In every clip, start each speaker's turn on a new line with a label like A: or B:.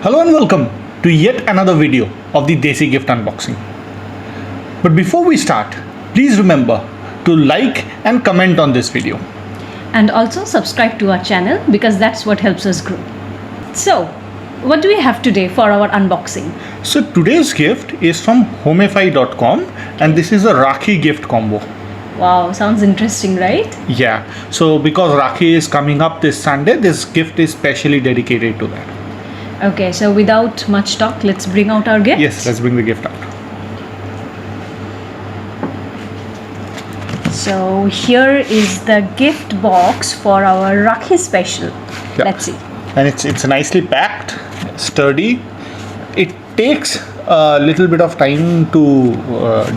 A: Hello and welcome to yet another video of the Desi Gift Unboxing. But before we start, please remember to like and comment on this video.
B: And also subscribe to our channel because that's what helps us grow. So, what do we have today for our unboxing?
A: So today's gift is from homify.com and this is a Rakhi gift combo.
B: Wow, sounds interesting, right?
A: Yeah, so because Rakhi is coming up this Sunday, this gift is specially dedicated to that.
B: Okay, so without much talk, let's bring out our gift.
A: Yes, let's bring the gift out.
B: So here is the gift box for our Rakhi special.
A: Yeah.
B: Let's see.
A: And it's nicely packed, sturdy. It takes a little bit of time to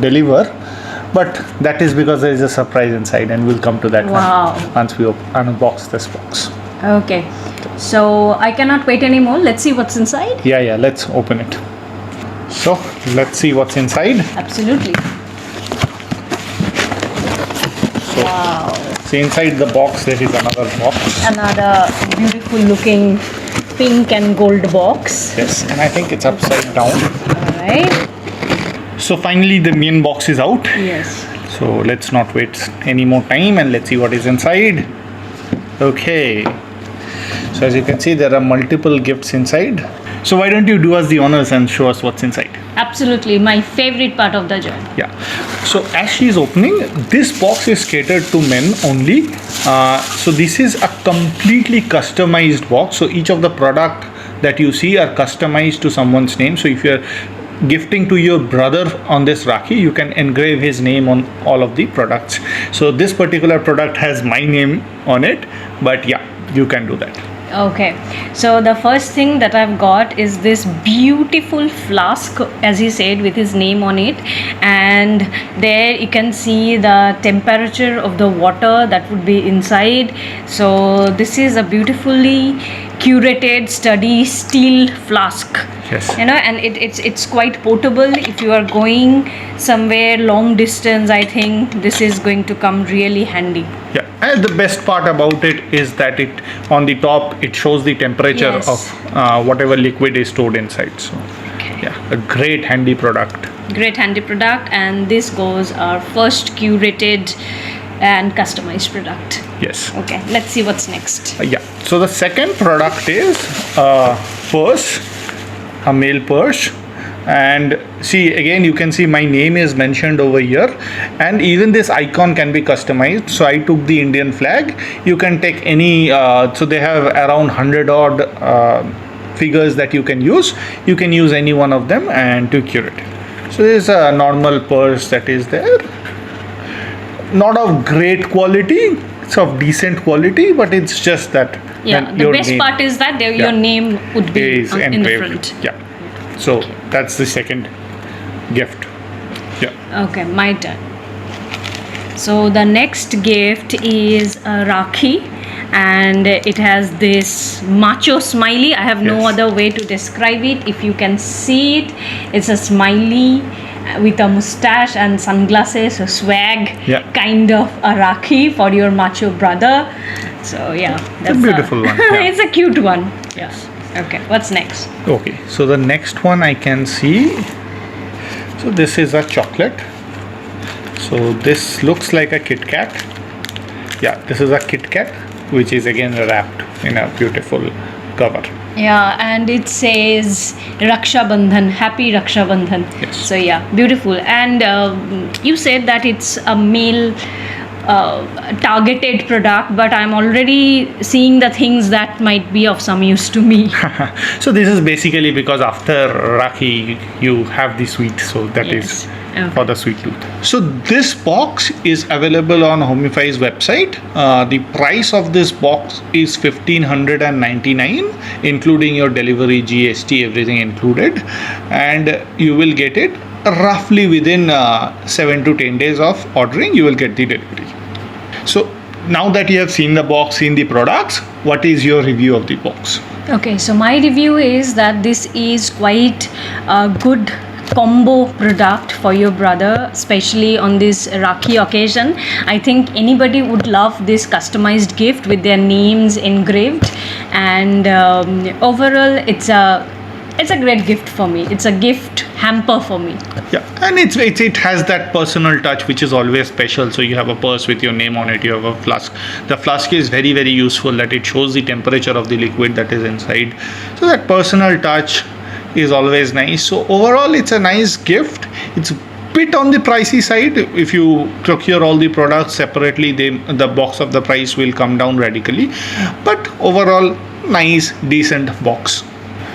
A: deliver, but that is because there is a surprise inside, and we'll come to that
B: Wow.
A: once we unbox this box.
B: Okay, so I cannot wait anymore. Let's see what's inside.
A: Yeah, let's open it. So let's see what's inside.
B: Absolutely.
A: So,
B: Wow.
A: so inside the box there is another box.
B: Another beautiful looking pink and gold box.
A: Yes, and I think it's upside down.
B: Alright.
A: So finally the main box is out.
B: Yes.
A: So let's not wait any more time and let's see what is inside. Okay. So as you can see, there are multiple gifts inside. So why don't you do us the honors and show us what's inside?
B: Absolutely, my favorite part of the journey.
A: Yeah. So as she is opening, this box is catered to men only. So this is a completely customized box. So each of the product that you see are customized to someone's name. So if you're gifting to your brother on this Rakhi, you can engrave his name on all of the products. So this particular product has my name on it, but yeah, you can do that.
B: Okay, so the first thing that I've got is this beautiful flask, as he said, with his name on it, and there you can see the temperature of the water that would be inside. So this is a beautifully curated, sturdy steel flask.
A: Yes.
B: You know, and it's quite portable. If you are going somewhere long distance, I think this is going to come really handy.
A: Yeah, and the best part about it is that it on the top it shows the temperature
B: Yes.
A: of whatever liquid is stored inside. So yeah, a great handy product.
B: Great handy product, and this goes our first curated and customized product.
A: Yes.
B: Okay, let's see what's next.
A: Yeah. So the second product is purse, a male purse. And see, again you can see my name is mentioned over here, and even this icon can be customized. So I took the Indian flag. You can take any so they have around 100 odd figures that you can use. You can use any one of them and to curate it. So this is a normal purse that is there, not of great quality, it's of decent quality, but it's just that
B: Yeah, the best part is that there, your name would be
A: is
B: in the
A: engraved.
B: front.
A: Yeah. So that's the second gift. Yeah.
B: Okay, my turn. So the next gift is a Rakhi, and it has this macho smiley. I have no
A: Yes.
B: other way to describe it. If you can see it, it's a smiley with a mustache and sunglasses, a swag,
A: Yeah.
B: kind of a Rakhi for your macho brother. So yeah, that's
A: a beautiful one. Yeah.
B: It's a cute one. Yeah. Okay, what's next?
A: Okay. So the next one I can see. So this is a chocolate. So this looks like a Kit Kat. Yeah, this is a Kit Kat, which is again wrapped in a beautiful cover.
B: Yeah, and it says Raksha Bandhan, Happy Raksha Bandhan.
A: Yes.
B: So yeah, beautiful. And you said that it's a male targeted product, but I'm already seeing the things that might be of some use to me.
A: So this is basically because after Rakhi you have the sweet, so that is
B: Yes. Okay.
A: for the sweet tooth. So this box is available on Homify's website. The price of this box is 1,599, including your delivery, GST, everything included, and you will get it roughly within 7 to 10 days of ordering. You will get the delivery. So now that you have seen the box, seen the products, what is your review of the box?
B: Okay, so my review is that this is quite a good combo product for your brother, especially on this Rakhi occasion. I think anybody would love this customized gift with their names engraved, and overall it's a It's a great gift for me. It's a gift hamper for me.
A: Yeah, and it has that personal touch which is always special. So you have a purse with your name on it. You have a flask. The flask is very, very useful, that it shows the temperature of the liquid that is inside. So that personal touch is always nice. So overall, it's a nice gift. It's bit on the pricey side. If you procure all the products separately, the box of the price will come down radically. But overall, nice, decent box.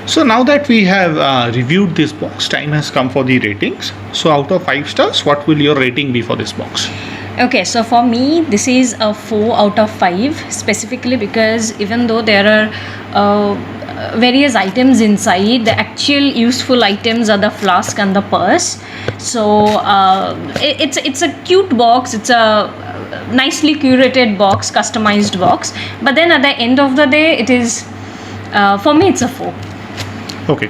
A: So now that we have reviewed this box, time has come for the ratings. So out of 5 stars, what will your rating be for this box?
B: Okay, so for me, this is a 4 out of 5, specifically because even though there are various items inside, the actual useful items are the flask and the purse. So it's a cute box. It's a nicely curated box, customized box. But then at the end of the day, it is for me, it's a 4.
A: Okay,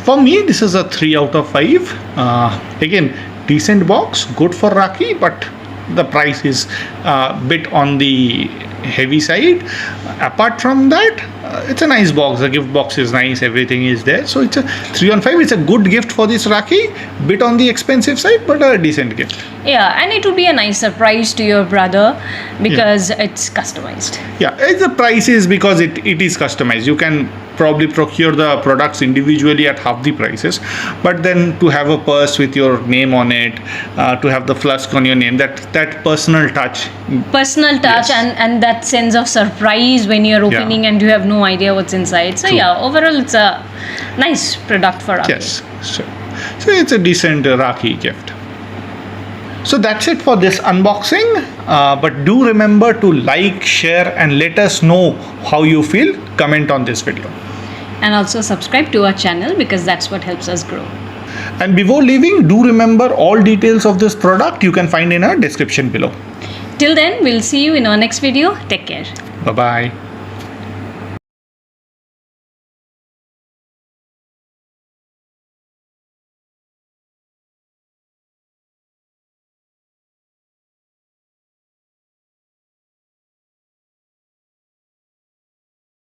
A: for me this is a 3 out of 5. Again, decent box, good for Rakhi, but the price is a bit on the heavy side. Apart from that, it's a nice box. The gift box is nice, everything is there. So it's a 3 on 5. It's a good gift for this Rakhi, bit on the expensive side, but a decent gift.
B: Yeah, and it would be a nice surprise to your brother because it's customized.
A: Yeah, the price is because it is customized. You can probably procure the products individually at half the prices, but then to have a purse with your name on it, to have the flask on your name, that personal touch.
B: Yes. and that sense of surprise when you're opening and you have no idea what's inside. So
A: True.
B: yeah, overall it's a nice product for us.
A: Yes, so it's a decent Rakhi gift. So that's it for this unboxing. But do remember to like, share, and let us know how you feel. Comment on this video.
B: And also subscribe to our channel because that's what helps us grow.
A: And before leaving, do remember all details of this product you can find in our description below.
B: Till then, we'll see you in our next video. Take care.
A: Bye bye.